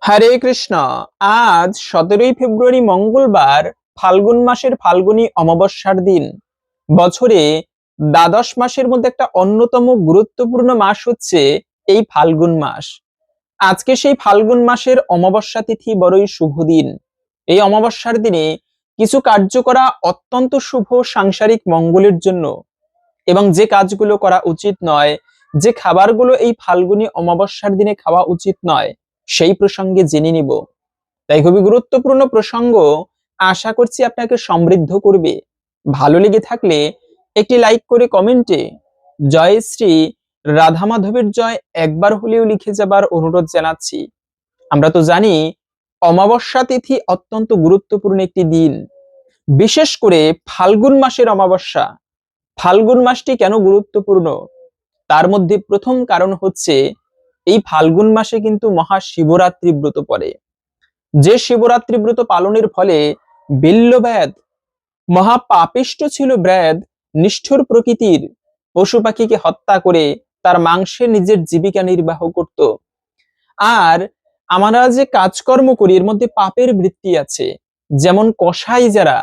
হরে কৃষ্ণ। আজ 17ই ফেব্রুয়ারি মঙ্গলবার, ফাল্গুন মাসের ফাল্গুনী অমাবস্যার দিন। বছরে দ্বাদশ মাসের মধ্যে একটা অন্যতম গুরুত্বপূর্ণ মাস হচ্ছে এই ফাল্গুন মাস। আজকে সেই ফাল্গুন মাসের অমাবস্যা তিথি, বড়ই শুভ দিন। এই অমাবস্যার দিনে কিছু কার্য করা অত্যন্ত শুভ সাংসারিক মঙ্গলের জন্য, এবং যে কাজগুলো করা উচিত নয়, যে খাবারগুলো এই ফাল্গুনী অমাবস্যার দিনে খাওয়া উচিত নয়, সেই প্রসঙ্গে জেনে নিব। তাই খুবই গুরুত্বপূর্ণ প্রসঙ্গ, আশা করছি আপনাকে সমৃদ্ধ করবে। ভালো লেগে থাকলে একটি লাইক করে কমেন্টে জয় শ্রী রাধা মাধবের জয় একবার হলেও লিখে যাবার অনুরোধ জানাচ্ছি। আমরা তো জানি অমাবস্যা তিথি অত্যন্ত গুরুত্বপূর্ণ একটি দিন, বিশেষ করে ফাল্গুন মাসের অমাবস্যা। ফাল্গুন মাসটি কেন গুরুত্বপূর্ণ, তার মধ্যে প্রথম কারণ হচ্ছে এই ফাল্গুন মাসে কিন্তু মহাশিবরাত্রি ব্রত পড়ে। যে শিবরাত্রি ব্রত পালনের ফলে বিল্লব্যাধ, মহাপাপিষ্ট ছিল ব্যাধ, নিষ্ঠুর প্রকৃতির পশু পাখিকে হত্যা করে তার মাংসে নিজের জীবিকা নির্বাহ করত। আর আমরা যে কাজকর্ম করি এর মধ্যে পাপের বৃত্তি আছে। যেমন কসাই যারা,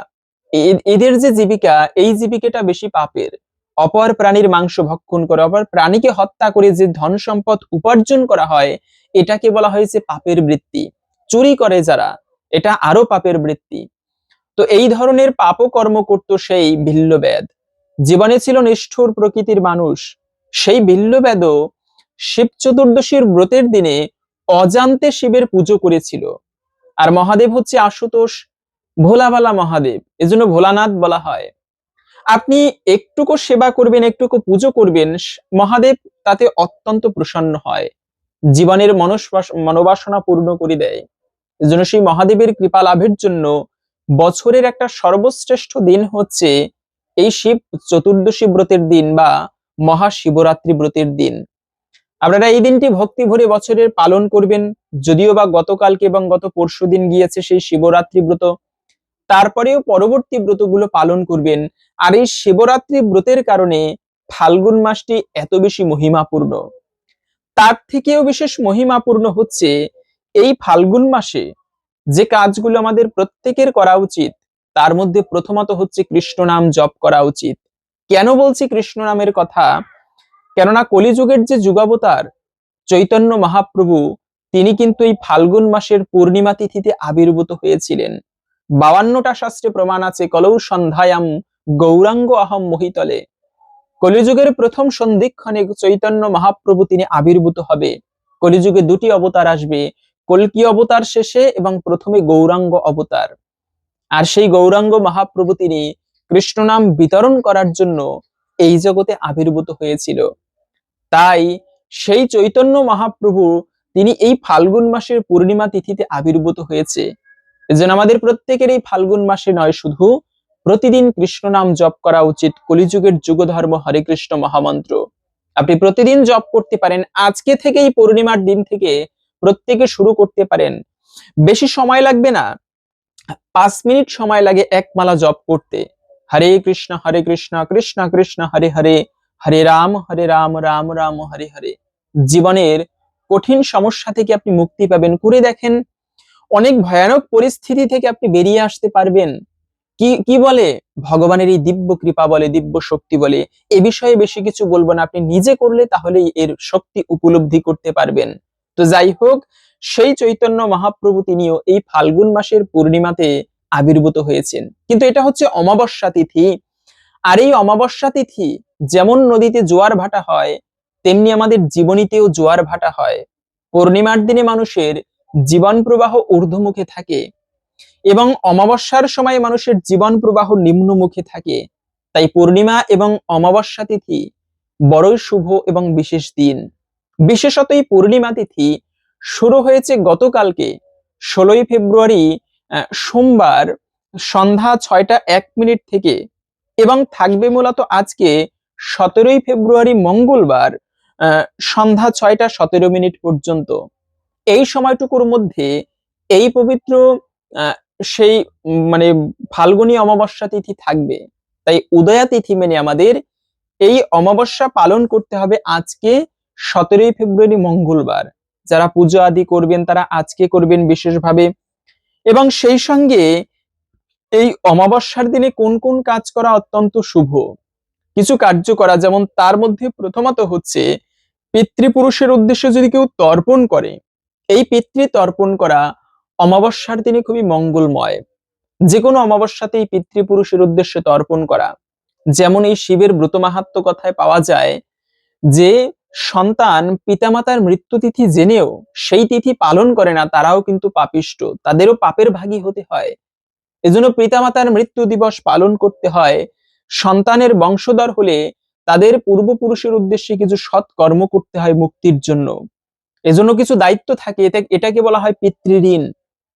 এদের যে জীবিকা, এই জীবিকাটা বেশি পাপের। অপর প্রাণীর মাংস ভক্ষণ করে, অপর প্রাণীকে হত্যা করে যে ধন সম্পদ উপার্জন করা হয়, এটাকে বলা হয়েছে পাপের বৃত্তি। চুরি করে যারা, এটা আরো পাপের বৃত্তি। তো এই ধরনের পাপকর্ম করত সেই বিল্লব্যাধ। জীবনে ছিল নিষ্ঠুর প্রকৃতির মানুষ। সেই বিল্লব্যাধও শিব চতুর্দশীর ব্রতের দিনে অজান্তে শিবের পুজো করেছিল। আর মহাদেব হচ্ছে আশুতোষ, ভোলাবালা মহাদেব, এজন্য ভোলানাথ বলা হয়। আপনি একটুকু সেবা করবেন, একটুকু পুজো করবেন, মহাদেব তাতে অত্যন্ত প্রসন্ন হয়, জীবনের মনোবাসনা পূর্ণ করে দেয়। এজন্য সেই মহাদেবের কৃপা লাভের জন্য বছরের একটা সর্বশ্রেষ্ঠ দিন হচ্ছে এই শিব চতুর্দশী ব্রতের দিন বা মহাশিবরাত্রি ব্রতের দিন। আপনারা এই দিনটি ভক্তি ভরে বছরের পালন করবেন। যদিও বা গতকালকে এবং গত পরশুদিন গিয়েছে সেই শিবরাত্রি ব্রত, তারপরেও পরবর্তী ব্রতগুলো পালন করবেন। আর এই শিবরাত্রি ব্রতের কারণে ফাল্গুন মাসটি এত বেশি মহিমাপূর্ণ। তার থেকেও বিশেষ মহিমাপূর্ণ হচ্ছে এই ফাল্গুন মাসে যে কাজগুলো আমাদের প্রত্যেকের করা উচিত, তার মধ্যে প্রথমত হচ্ছে কৃষ্ণ নাম জপ করা উচিত। কেন বলছি কৃষ্ণ নামের কথা? কেননা কলিযুগের যে যুগাবতার চৈতন্য মহাপ্রভু, তিনি কিন্তু এই ফাল্গুন মাসের পূর্ণিমা তিথিতে আবির্ভূত হয়েছিলেন। 52টা শাস্ত্রে প্রমাণ আছে, কলৌ সন্ধ্যায়াম গৌরাঙ্গ অহম মহিতলে। কলিযুগের প্রথম সন্ধিক্ষণে চৈতন্য মহাপ্রভু তিনি আবির্ভূত হবে। কলিযুগে দুটি অবতার আসবে, কল্কি অবতার শেষে এবং প্রথমে গৌরাঙ্গ অবতার। আর সেই গৌরাঙ্গ মহাপ্রভু তিনি কৃষ্ণ নাম বিতরণ করার জন্য এই জগতে আবির্ভূত হয়েছিল। তাই সেই চৈতন্য মহাপ্রভু তিনি এই ফাল্গুন মাসের পূর্ণিমা তিথিতে আবির্ভূত হয়েছে। এজন্য আমাদের প্রত্যেকের এই ফাল্গুন মাসে নয়, শুধু প্রতিদিন কৃষ্ণ নাম জপ করা উচিত। কলিযুগের যুগধর্ম হরে কৃষ্ণ মহামন্ত্র আপনি প্রতিদিন জপ করতে পারেন। আজকে থেকে এই পূর্ণিমার দিন থেকে প্রত্যেকে শুরু করতে পারেন। বেশি সময় লাগবে না, 5 মিনিট সময় লাগে এক মালা জপ করতে। হরে কৃষ্ণ কৃষ্ণ কৃষ্ণ হরে হরে, হরে রাম রাম রাম হরে হরে। জীবনের কঠিন সমস্যা থেকে আপনি মুক্তি পাবেন। করে দেখেন, অনেক ভয়ানক পরিস্থিতি থেকে আপনি বেরিয়ে আসতে পারবেন। কি কি বলে ভগবানের এই দিব্য কৃপা বলে, দিব্য শক্তি বলে। এ বিষয়ে বেশি কিছু বলবো না, আপনি নিজে করলে তাহলেই এর শক্তি উপলব্ধি করতে পারবেন। তো যাই হোক, সেই চৈতন্য মহাপ্রভু তিনিও এই ফাল্গুন মাসের পূর্ণিমাতে আবির্ভূত হয়েছেন। কিন্তু এটা হচ্ছে অমাবস্যা তিথি। আর এই অমাবস্যা তিথি যেমন নদীতে জোয়ার ভাটা হয়, তেমনি আমাদের জীবনীতেও জোয়ার ভাটা হয়। পূর্ণিমার দিনে মানুষের জীবন প্রবাহ ঊর্ধ্বমুখে থাকে এবং অমাবস্যার সময় মানুষের জীবন প্রবাহ নিম্নমুখে থাকে। তাই পূর্ণিমা এবং অমাবস্যা তিথি বড়ই শুভ এবং বিশেষ দিন। বিশেষত এই পূর্ণিমা তিথি শুরু হয়েছে গতকালকে 16ই ফেব্রুয়ারি সোমবার সন্ধ্যা 6টা 1 মিনিট থেকে, এবং থাকবে মূলত আজকে 17ই ফেব্রুয়ারি মঙ্গলবার সন্ধ্যা 6টা 17 মিনিট পর্যন্ত। এই সময়টুকুর মধ্যে এই পবিত্র সেই মানে ফাল্গুনী অমাবস্যা তিথি থাকবে। তাই উদয়া তিথি মেনে আমাদের এই অমাবস্যা পালন করতে হবে আজকে 17ই ফেব্রুয়ারি মঙ্গলবার, যারা পুজো আদি করবেন তারা আজকে করবেন বিশেষভাবে। এবং সেই সঙ্গে এই অমাবস্যার দিনে কোন কোন কাজ করা অত্যন্ত শুভ, কিছু কার্য করা, যেমন তার মধ্যে প্রথমত হচ্ছে পিতৃপুরুষের উদ্দেশ্যে যদি কেউ তর্পণ করে, এই পিতৃ তর্পণ করা অমাবস্যার দিনে খুবই মঙ্গলময়। যে কোনো অমাবস্যাতেই পিতৃপুরুষের উদ্দেশ্যে তর্পণ করা। যেমন এই শিবের ব্রত মাহাত্ম্য কথায় পাওয়া যায় যে সন্তান পিতামাতার মৃত্যু তিথি জেনেও সেই তিথি পালন করে না, তারাও কিন্তু পাপিষ্ঠ, তাদেরও পাপের ভাগী হতে হয়। এজন্য পিতামাতার মৃত্যু দিবস পালন করতে হয়। সন্তানের বংশধর হলে তাদের পূর্বপুরুষের উদ্দেশ্যে কিছু সৎ কর্ম করতে হয় মুক্তির জন্য। এজন্য কিছু দায়িত্ব থাকে, এটাকে বলা হয় পিতৃঋণ।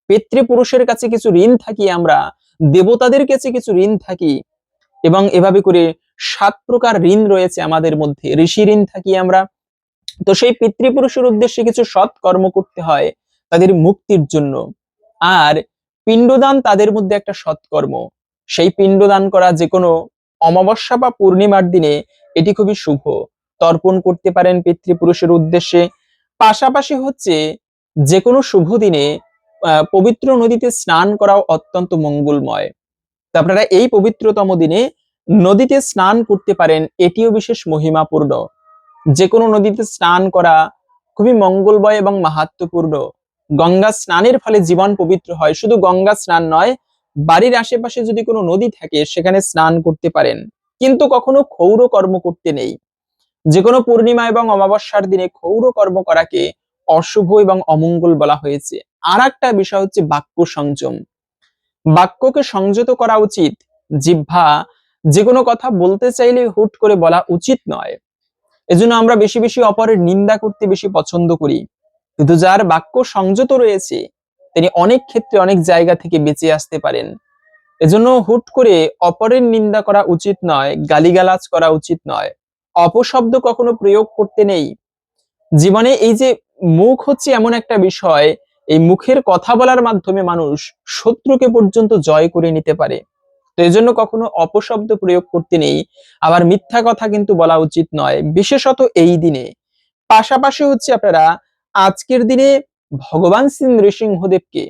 পিতৃপুরুষের কাছে কিছু ঋণ থাকি আমরা, দেবতাদের কাছে কিছু ঋণ থাকি, এবং এভাবে করে 7 প্রকার ঋণ রয়েছে আমাদের মধ্যে। ঋষি ঋণ থাকি আমরা। তো সেই পিতৃপুরুষের উদ্দেশ্যে কিছু সৎ কর্ম করতে হয় তাদের মুক্তির জন্য। আর পিণ্ডদান তাদের মধ্যে একটা সৎকর্ম। সেই পিণ্ডদান করা যে কোনো অমাবস্যা বা পূর্ণিমার দিনে এটি খুবই শুভ, তর্পণ করতে পারেন পিতৃপুরুষের উদ্দেশ্যে। পাশাপাশি হচ্ছে যে কোনো শুভ দিনে পবিত্র নদীতে স্নান করাও অত্যন্ত মঙ্গলময়। তো আপনারা এই পবিত্রতম দিনে নদীতে স্নান করতে পারেন, এটিও বিশেষ মহিমাপূর্ণ। যে কোনো নদীতে স্নান করা খুবই মঙ্গলময় এবং মাহাত্ম্যপূর্ণ। গঙ্গা স্নানের ফলে জীবন পবিত্র হয়। শুধু গঙ্গা স্নান নয়, বাড়ির আশেপাশে যদি কোনো নদী থাকে সেখানে স্নান করতে পারেন, কিন্তু কখনো ক্ষৌর কর্ম করতে নেই। যে কোনো পূর্ণিমা এবং অমাবস্যার দিনে ক্ষৌর কর্ম করাকে অশুভ এবং অমঙ্গল বলা হয়েছে। আর একটা বিষয় হচ্ছে বাক্য সংযম। বাক্যকে সংযত করা উচিত। জিহ্বা যে কোনো কথা বলতে চাইলে হুট করে বলা উচিত নয়। এজন্য আমরা বেশি বেশি অপরের নিন্দা করতে বেশি পছন্দ করি, কিন্তু যার বাক্য সংযত রয়েছে তিনি অনেক ক্ষেত্রে অনেক জায়গা থেকে বেঁচে আসতে পারেন। এজন্য হুট করে অপরের নিন্দা করা উচিত নয়, গালিগালাজ করা উচিত নয়, অপশব্দ কখনো প্রয়োগ করতে নেই। জীবনে এই যে মুখ হচ্ছে এমন একটা বিষয়, এই মুখের কথা বলার মাধ্যমে মানুষ শত্রুকে পর্যন্ত জয় করে নিতে পারে। তো এই জন্য কখনো অপশব্দ প্রয়োগ করতে নেই, আবার মিথ্যা কথা কিন্তু বলা উচিত নয়, বিশেষত এই দিনে। পাশাপাশি হচ্ছে আপনারা আজকের দিনে ভগবান শ্রী নৃসিংহদেবকে,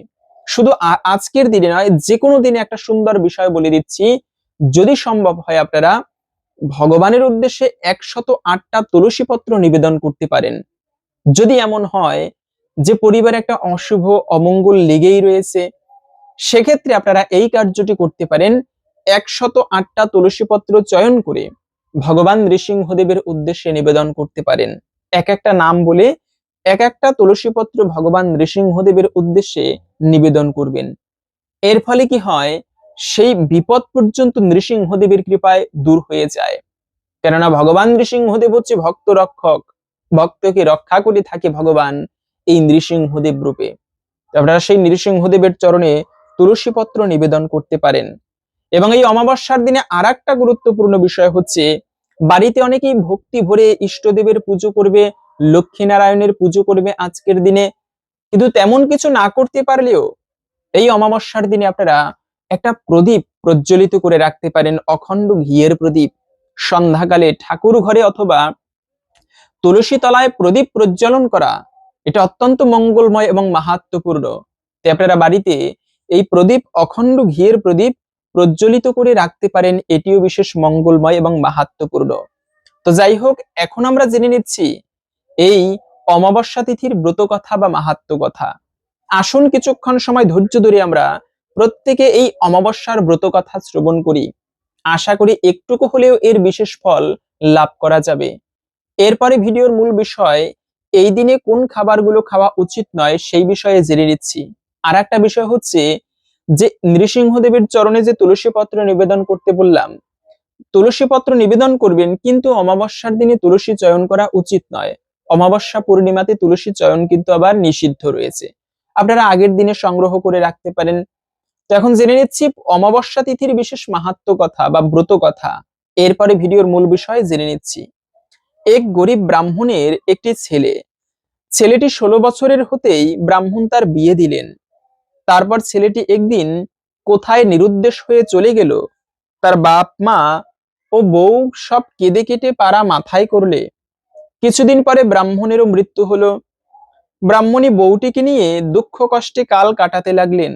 শুধু আজকের দিনে নয়, যে কোনো দিনে একটা সুন্দর বিষয় বলে দিচ্ছি, যদি সম্ভব হয় আপনারা ভগবানের উদ্দেশ্যে 108টা তুলসী পত্র নিবেদন করতে পারেন। যদি এমন হয় যে পরিবারে একটা অশুভ অমঙ্গল লেগেই রয়েছে, সেক্ষেত্রে আপনারা এই কার্যটি করতে পারেন। 108টা তুলসী পত্র চয়ন করে ভগবান নৃসিংহদেবের উদ্দেশ্যে নিবেদন করতে পারেন। এক একটা নাম বলে এক একটা তুলসী পত্র ভগবান নৃসিংহদেবের উদ্দেশ্যে নিবেদন করবেন। এর ফলে কি হয়, সেই বিপদ পর্যন্ত নৃসিংহদেবের কৃপায় দূর হয়ে যায়। কেননা ভগবান নৃসিংহদেব হচ্ছে ভক্ত রক্ষক, ভক্তকে রক্ষা করে থাকে ভগবান এই নৃসিংহদেব রূপে। আপনারা সেই নৃসিংহদেবের চরণে তুলসী পত্র নিবেদন করতে পারেন। এবং এই অমাবস্যার দিনে আর একটা গুরুত্বপূর্ণ বিষয় হচ্ছে, বাড়িতে অনেকেই ভক্তি ভরে ইষ্টদেবের পুজো করবে, লক্ষ্মীনারায়ণের পুজো করবে আজকের দিনে, কিন্তু তেমন কিছু না করতে পারলেও এই অমাবস্যার দিনে আপনারা একটা প্রদীপ প্রজ্বলিত করে রাখতে পারেন, অখণ্ড ঘিয়ের প্রদীপ। সন্ধ্যাকালে ঠাকুর ঘরে অথবা তুলসী তলায় প্রদীপ প্রজ্বলন করা এটা অত্যন্ত মঙ্গলময় এবং মাহাত্ম্যপূর্ণ। তাই আপনারা বাড়িতে এই প্রদীপ, অখণ্ড ঘিয়ের প্রদীপ প্রজ্বলিত করে রাখতে পারেন, এটিও বিশেষ মঙ্গলময় এবং মাহাত্ম্যপূর্ণ। তো যাই হোক, এখন আমরা জেনে নিচ্ছি এই অমাবস্যা তিথির ব্রত কথা বা মাহাত্ম্য কথা। আসুন কিছুক্ষণ সময় ধৈর্য ধরে আমরা প্রত্যেকে এই অমাবস্যার ব্রত কথা শ্রবণ করি। আশা করি একটুকু হলেও এর বিশেষ ফল লাভ করা যাবে। এরপরে ভিডিওর মূল বিষয়, এই দিনে কোন খাবারগুলো খাওয়া উচিত নয় সেই বিষয়ে জেনে নিচ্ছি। আর একটা বিষয় হচ্ছে যে নৃসিংহদেবের চরণে যে তুলসী পত্র নিবেদন করতে বললাম, তুলসী পত্র নিবেদন করবেন, কিন্তু অমাবস্যার দিনে তুলসী চয়ন করা উচিত নয়। অমাবস্যা পূর্ণিমাতে তুলসী চয়ন কিন্তু আবার নিষিদ্ধ রয়েছে। আপনারা আগের দিনে সংগ্রহ করে রাখতে পারেন। তো এখন জেনে নিচ্ছি অমাবস্যা তিথির বিশেষ মাহাত্ম্য কথা বা ব্রত কথা। এরপরে ভিডিওর মূল বিষয় জেনে নিচ্ছি। এক গরিব ব্রাহ্মণের একটি ছেলে, ছেলেটি 16 বছরের হতেই ব্রাহ্মণ তার বিয়ে দিলেন। তারপর ছেলেটি একদিন কোথায় নিরুদ্দেশ হয়ে চলে গেল, তার বাপ মা ও বউ সব কেঁদে কেটে পাড়া মাথায় করলে। কিছুদিন পরে ব্রাহ্মণেরও মৃত্যু হলো। ব্রাহ্মণী বউটিকে নিয়ে দুঃখ কষ্টে কাল কাটাতে লাগলেন।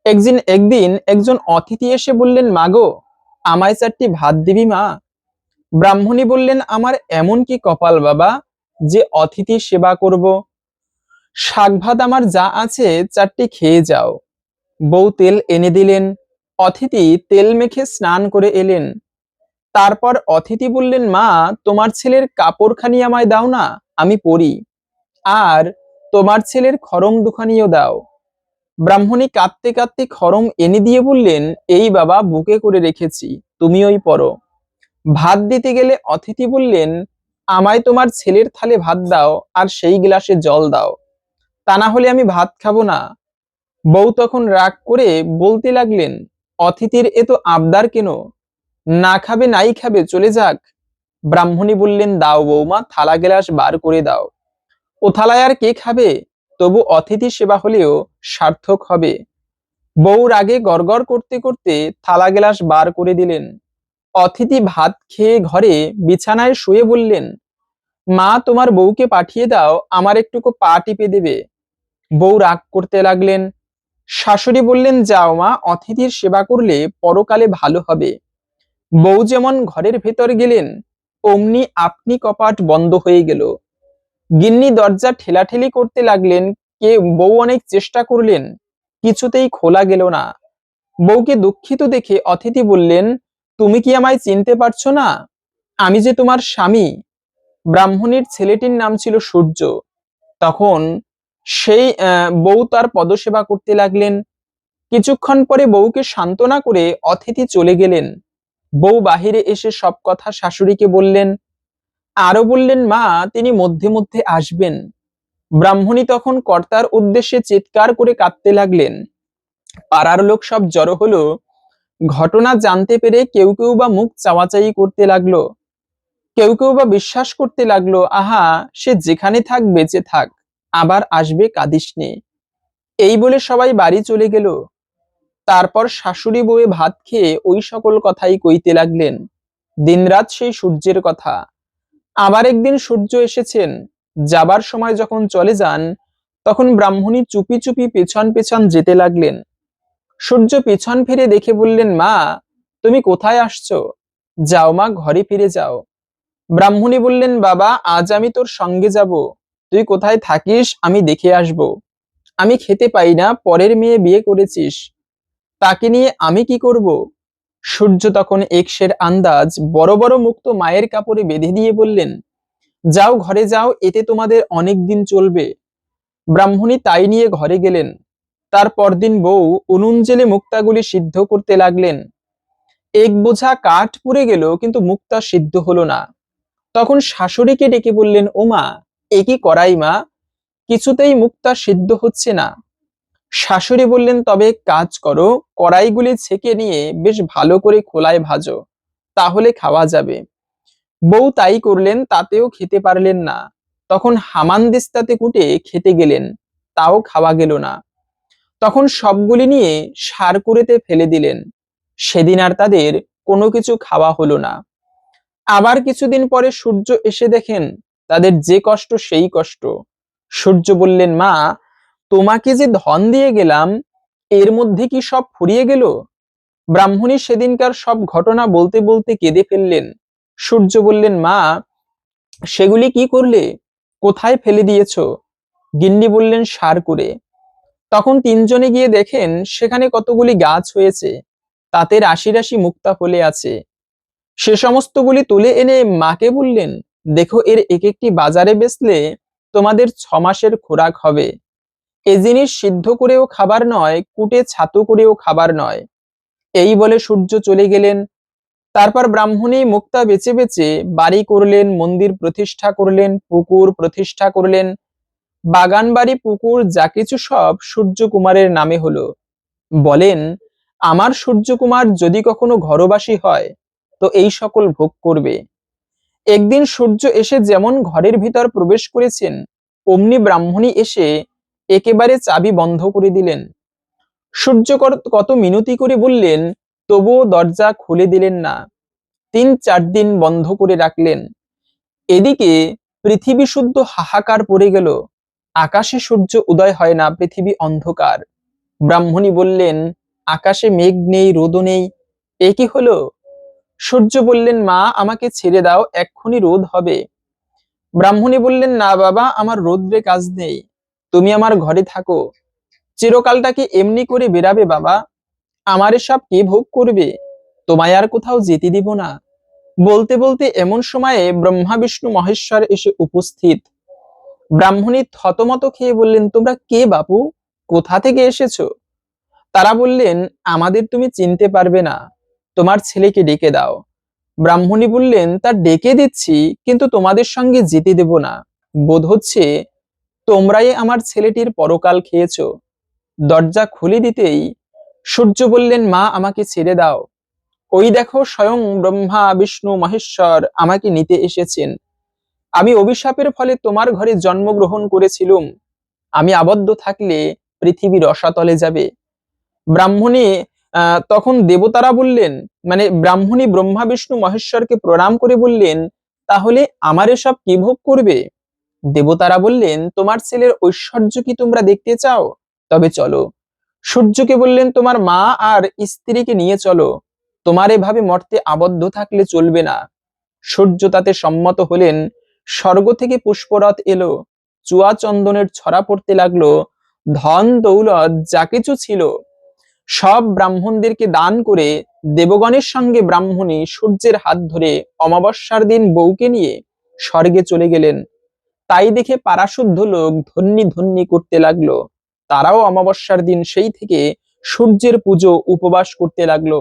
একদিন একজন অতিথি এসে বললেন, মাগো, আমায় 4টি ভাত দিবি মা? ব্রাহ্মণী বললেন, আমার এমন কি কপাল বাবা যে অতিথি সেবা করব? শাক ভাত আমার যা আছে 4টি খেয়ে যাও। বউ তেল এনে দিলেন। অতিথি তেল মেখে স্নান করে এলেন। তারপর অতিথি বললেন, মা, তোমার ছেলের কাপড়খানি আমায় দাও না, আমি পরি। আর তোমার ছেলের খড়ম দুখানিও দাও। ব্রাহ্মণী কাঁদতে কাঁদতে খড়ম এনে দিয়ে বললেন, এই বাবা, বুকে করে রেখেছি, তুমি ওই পরো। ভাত দিতে গেলে অতিথি বললেন, আমায় তোমার ছেলের থালে ভাত দাও আর সেই গ্লাসে জল দাও, তা না হলে আমি ভাত খাবো না। বউ তখন রাগ করে বলতে লাগলেন, অতিথির এ তো আবদার কেন? না খাবে নাই খাবে, চলে যাক। ব্রাহ্মণী বললেন, দাও বৌমা, থালা গ্লাস বার করে দাও। ও থালায় আর কে খাবে? তবু অতিথি সেবা হলেও সার্থক হবে। বউ রাগে গড়গড় করতে করতে থালা গ্লাস বার করে দিলেন। অতিথি ভাত খেয়ে ঘরে বিছানায় শুয়ে বললেন, মা, তোমার বউকে পাঠিয়ে দাও, আমার একটুকু পা টিপে দেবে। বউ রাগ করতে লাগলেন। শাশুড়ি বললেন, যাও মা, অতিথির সেবা করলে পরকালে ভালো হবে। বউ যেমন ঘরের ভেতর গেলেন, অমনি আপনি কপাট বন্ধ হয়ে গেল। গিন্নি দরজা ঠেলাঠেলি করতে লাগলেন। বউ অনেক চেষ্টা করলেন, কিছুতেই খোলা গেল না। বউকে দুঃখিত দেখে অতিথি বললেন, তুমি কি আমায় চিনতে পারছো না? আমি যে তোমার স্বামী। ব্রাহ্মণীর ছেলেটির নাম ছিল সূর্য। তখন সেই বউ তার পদসেবা করতে লাগলেন। কিছুক্ষণ পরে বউকে সান্ত্বনা করে অতিথি চলে গেলেন। বউ বাহিরে এসে সব কথা শাশুড়িকে বললেন। আরো বললেন, মা, তিনি মধ্যে মধ্যে আসবেন। ব্রাহ্মণী তখন কর্তার উদ্দেশ্যে চিৎকার করে কাঁদতে লাগলেন। পাড়ার লোক সব জড়ো হলো। ঘটনা জানতে পেরে কেউ কেউ বা মুখ চাওয়াচাই করতে লাগলো, কেউ কেউ বা বিশ্বাস করতে লাগলো, আহা, সে যেখানে থাক বেঁচে থাক, আবার আসবে, কাঁদিস নে। এই বলে সবাই বাড়ি চলে গেল। তারপর শাশুড়ি বউয়ে ভাত খেয়ে ওই সকল কথাই কইতে লাগলেন, দিনরাত সেই সূর্যের কথা। আবার একদিন সূর্য এসেছেন। যাবার সময় যখন চলে যান, তখন ব্রাহ্মণী চুপি চুপি পেছন পেছন যেতে লাগলেন। সূর্য পিছন ফিরে দেখে বললেন, মা, তুমি কোথায় আসছো? যাও মা, ঘরে ফিরে যাও। ব্রাহ্মণী বললেন, বাবা, আজ আমি তোর সঙ্গে যাব। তুই কোথায় থাকিস আমি দেখে আসব। আমি খেতে পাই না, পরের মেয়ে বিয়ে করেছিস, তাকে নিয়ে আমি কি করব? সূর্য তখন একশের আন্দাজ বড় বড় মুক্তো মায়ের কাপড়ে বেঁধে দিয়ে বললেন, যাও, ঘরে যাও, এতে তোমাদের অনেক দিন চলবে। ব্রাহ্মণী তাই নিয়ে ঘরে গেলেন। তার পরদিন বউ উনুন জেলে মুক্তাগুলি সিদ্ধ করতে লাগলেন। এক বোঝা কাঠ পুড়ে গেল, কিন্তু মুক্তা সিদ্ধ হলো না। তখন শাশুড়িকে ডেকে বললেন, ওমা, এ কি করাই মা, কিছুতেই মুক্তা সিদ্ধ হচ্ছে না। শাশুড়ি বললেন, তবে এক কাজ করো, কড়াইগুলি ছেঁকে নিয়ে বেশ ভালো করে খোলায় ভাজো, তাহলে খাওয়া যাবে। বউ তাই করলেন, তাতেও খেতে পারলেন না। তখন হামানদিস্তাতে কুটে খেতে গেলেন, তাও খাওয়া গেল না। তখন সবগুলি নিয়ে সার কুড়েতে ফেলে দিলেন। সেদিন আর তাদের কোনো কিছু খাওয়া হলো না। আবার কিছুদিন পরে সূর্য এসে দেখেন তাদের যে কষ্ট সেই কষ্ট। সূর্য বললেন, মা, তোমাকে যে ধন দিয়ে গেলাম, এর মধ্যে কি সব ফুরিয়ে গেল? ব্রাহ্মণী সেদিনকার সব ঘটনা বলতে বলতে কেঁদে ফেললেন। সূর্য বললেন, মা, সেগুলি কি করলে? কোথায় ফেলে দিয়েছ? গিন্নি বললেন, সার করে। তখন তিনজনে গিয়ে দেখেন সেখানে কতগুলি গাছ হয়েছে, তাতে রাশি রাশি মুক্তা ফলে আছে। সে সমস্তগুলি তুলে এনে মাকে বললেন, দেখো, এর এক একটি বাজারে বেচলে তোমাদের 6 মাসের খোরাক হবে। এ জিনিস সিদ্ধ করেও খাবার নয়, কুটে ছাতু করেও খাবার নয়। এই বলে সূর্য চলে গেলেন। তারপর ব্রাহ্মণী মুক্তা বেচে বেচে বাড়ি করলেন, মন্দির প্রতিষ্ঠা করলেন, পুকুর প্রতিষ্ঠা করলেন। বাগান, বাড়ি, পুকুর যা কিছু সব সূর্যকুমারের নামে হলো। বলেন, আমার সূর্যকুমার যদি কখনো ঘরবাসী হয় তো এই সকল ভোগ করবে। একদিন সূর্য এসে যেমন ঘরের ভিতর প্রবেশ করেছেন, অমনি ব্রাহ্মণী এসে একেবারে চাবি বন্ধ করে দিলেন। সূর্য কত মিনতি করে বললেন, তবুও দরজা খুলে দিলেন না। 3-4 দিন বন্ধ করে রাখলেন। এদিকে পৃথিবী শুদ্ধ হাহাকার পড়ে গেল। আকাশে সূর্য উদয় হয় না, পৃথিবী অন্ধকার। ব্রাহ্মণী বললেন, আকাশে মেঘ নেই, রোদও নেই, এ কি হলো? সূর্য বললেন, মা আমাকে ছেড়ে দাও, এক্ষুনি রোদ হবে। ব্রাহ্মণী বললেন, না বাবা, আমার রোদ্রে কাজ নেই, তুমি আমার ঘরে থাকো। চিরকালটা কি এমনি করে বেরাবে বাবা? আমার এসব কে ভোগ করবে? তোমায় আর কোথাও যেতে দিব না। বলতে বলতে এমন সময়ে ব্রহ্মা বিষ্ণু মহেশ্বর এসে উপস্থিত। ব্রাহ্মণী থতমত খেয়ে বললেন, তোমরা কে বাপু? কোথা থেকে এসেছো? তারা বললেন, আমাদের তুমি চিনতে পারবে না, তোমার ছেলেকে ডেকে দাও। ব্রাহ্মণী বললেন, তা ডেকে দিচ্ছি, কিন্তু তোমাদের সঙ্গে যেতে দেব না। বোধ হচ্ছে তোমরাই আমার ছেলেটির পরকাল খেয়েছো। দরজা খুলে দিতেই সূর্য বললেন, মা আমাকে ছেড়ে দাও। ওই দেখো, স্বয়ং ব্রহ্মা বিষ্ণু মহেশ্বর আমাকে নিতে এসেছেন। আমি অভিশাপের ফলে তোমার ঘরে জন্মগ্রহণ করেছিলুম। আমি আবদ্ধ থাকলে পৃথিবী রসাতলে যাবে। ব্রাহ্মণী তখন দেবতারা বললেন, মানে ব্রাহ্মণী ব্রহ্মা বিষ্ণু মহেশ্বরকে প্রণাম করে বললেন, তাহলে আমার এসব কি ভোগ করবে? দেবতারা বললেন, তোমার ছেলের ঐশ্বর্য কি তোমরা দেখতে চাও? তবে চলো। সূর্যকে বললেন, তোমার মা আর স্ত্রীকে নিয়ে চলো, তোমার এভাবে মর্তে আবদ্ধ থাকলে চলবে না। সূর্য তাতে সম্মত হলেন। স্বর্গ থেকে পুষ্পরথ এলো, চুয়া চন্দনের ছড়া পড়তে লাগলো। ধন দৌলত যা কিছু ছিল সব ব্রাহ্মণদেরকে দান করে দেবগণের সঙ্গে ব্রাহ্মণী সূর্যের হাত ধরে অমাবস্যার দিন বউকে নিয়ে স্বর্গে চলে গেলেন। তাই দেখে পারাশুদ্ধ লোক ধন্যি ধন্যি করতে লাগলো। তারাও অমাবস্যার দিন সেই থেকে সূর্যের পুজো উপবাস করতে লাগলো।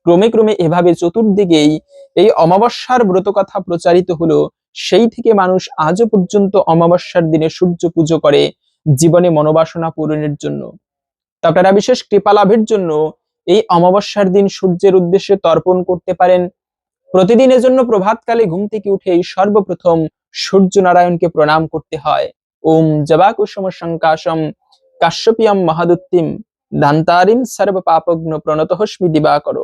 ক্রমে ক্রমে এভাবে চতুর্দিকেই এই অমাবস্যার ব্রত কথা প্রচারিত হলো। সেই থেকে মানুষ আজও পর্যন্ত অমাবস্যার দিনে সূর্য পুজো করে জীবনে মনোবাসনা পূরণের জন্য। তো আপনারা বিশেষ কৃপা লাভের জন্য এই অমাবস্যার দিন সূর্যের উদ্দেশ্যে তর্পণ করতে পারেন। প্রতিদিনের জন্য প্রভাতকালে ঘুম থেকে উঠেই সর্বপ্রথম সূর্য নারায়ণকে প্রণাম করতে হয়। ওম জবা কুসুম সংকাশম কাশ্যপিয়ম মহাদুত্তিম দান্তারিম সর্ব পাপগ্ন প্রণতহস্মি দিবাকর।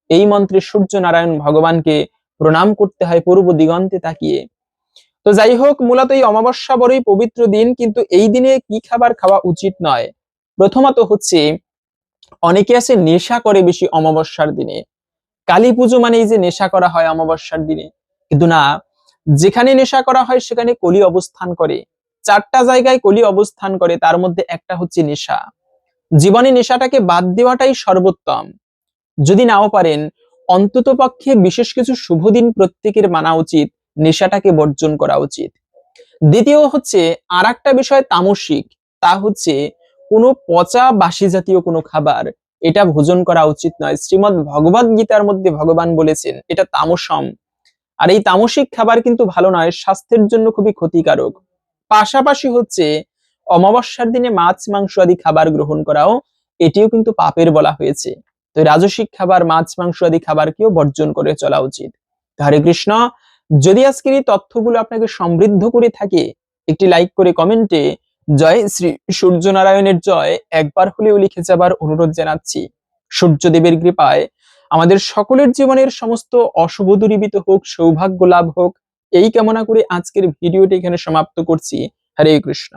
এই মন্ত্রে সূর্য নারায়ণ ভগবানকে প্রণাম করতে হয় পূর্ব দিগন্তে তাকিয়ে। তো যাই হোক, মূলত এই অমাবস্যা বড়ই পবিত্র দিন, কিন্তু এই দিনে কি খাবার খাওয়া উচিত নয়? প্রথমত হচ্ছে, অনেকে আছে নেশা করে বেশি অমাবস্যার দিনে। কালী পুজো মানে এই যে নেশা করা হয় অমাবস্যার দিনে, কিন্তু না, যেখানে নেশা করা হয় সেখানে কলি অবস্থান করে। 4টা জায়গায় কলি অবস্থান করে, তার মধ্যে একটা হচ্ছে নেশা। জীবনে নেশাটাকে বাদ দেওয়াটাই সর্বোত্তম। যদি নাও পারেন, অন্তত পক্ষে বিশেষ কিছু শুভ দিন প্রত্যেকের মানা উচিত, নেশাটাকে বর্জন করা উচিত। দ্বিতীয় হচ্ছে আর একটা বিষয় তামসিক, তা হচ্ছে কোনো পচা বাসি জাতীয় কোনো খাবার, এটা ভোজন করা উচিত নয়। শ্রীমদ্ ভগবদ গীতার মধ্যে ভগবান বলেছেন এটা তামসম। আর এই তামসিক খাবার কিন্তু ভালো নয়, স্বাস্থ্যের জন্য খুবই ক্ষতিকারক। পাশাপাশি হচ্ছে অমাবস্যার দিনে মাছ মাংস আদি খাবার গ্রহণ করাও, এটিও কিন্তু পাপের বলা হয়েছে। তো রাজসিক খাবার, মাছ মাংস আদি খাবারকেও বর্জন করে চলা উচিত। হরে কৃষ্ণ। যদি আজকের এই তথ্যগুলো আপনাকে সমৃদ্ধ করে থাকে, একটি লাইক করে কমেন্টে জয় শ্রী সূর্য নারায়ণের জয় একবার হলেও লিখে যাবার অনুরোধ জানাচ্ছি। সূর্যদেবের কৃপায় আমাদের সকলের জীবনের সমস্ত অশুভ দূরীভূত হোক, সৌভাগ্য লাভ হোক, এই কামনা করে আজকের ভিডিওটি এখানে সমাপ্ত করছি। হরে কৃষ্ণ।